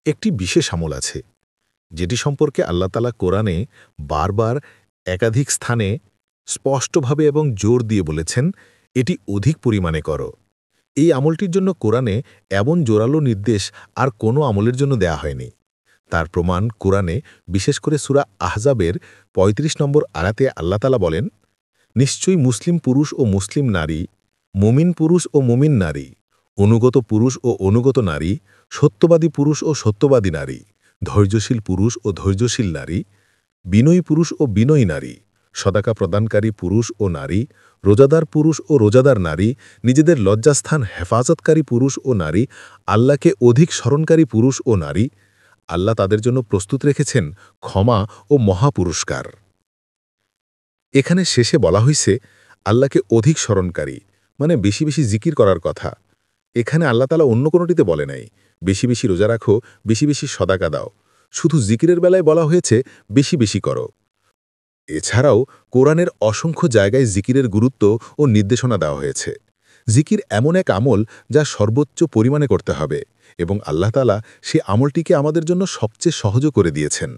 একটি বিশেষ আমল আছে যেটি সম্পর্কে আল্লাহ তাআলা কোরআনে বারবার একাধিক স্থানে স্পষ্টভাবে এবং জোর দিয়ে বলেছেন, এটি অধিক পরিমাণে করো। এই আমলটির জন্য কোরআনে এমন জোরালো নির্দেশ আর কোনো আমলের জন্য দেয়া হয়নি। তার প্রমাণ কোরআনে, বিশেষ করে সূরা আহজাবের ৩৫ নম্বর আয়াতে আল্লাহ তাআলা বলেন, নিশ্চয়ই মুসলিম পুরুষ ও মুসলিম নারী, মুমিন পুরুষ ও মুমিন নারী, অনুগত পুরুষ ও অনুগত নারী, সত্যবাদী পুরুষ ও সত্যবাদী নারী, ধৈর্যশীল পুরুষ ও ধৈর্যশীল নারী, বিনয়ী পুরুষ ও বিনয়ী নারী, সদাকা প্রদানকারী পুরুষ ও নারী, রোজাদার পুরুষ ও রোজাদার নারী, নিজেদের লজ্জাস্থান হেফাজতকারী পুরুষ ও নারী, আল্লাহকে অধিক স্মরণকারী পুরুষ ও নারী, আল্লাহ তাদের জন্য প্রস্তুত রেখেছেন ক্ষমা ও মহাপুরস্কার। এখানে শেষে বলা হয়েছে আল্লাহকে অধিক স্মরণকারী, মানে বেশি বেশি জিকির করার কথা। এখানে আল্লাহ তাআলা অন্য কোনোটিতে বলে নাই বেশি বেশি রোজা রাখো, বেশি বেশি সদাকা দাও। শুধু জিকিরের বেলায় বলা হয়েছে বেশি বেশি করো। এছাড়াও কোরআনের অসংখ্য জায়গায় জিকিরের গুরুত্ব ও নির্দেশনা দেওয়া হয়েছে। জিকির এমন এক আমল যা সর্বোচ্চ পরিমাণে করতে হবে, এবং আল্লাহ তাআলা সে আমলটিকে আমাদের জন্য সবচেয়ে সহজ করে দিয়েছেন।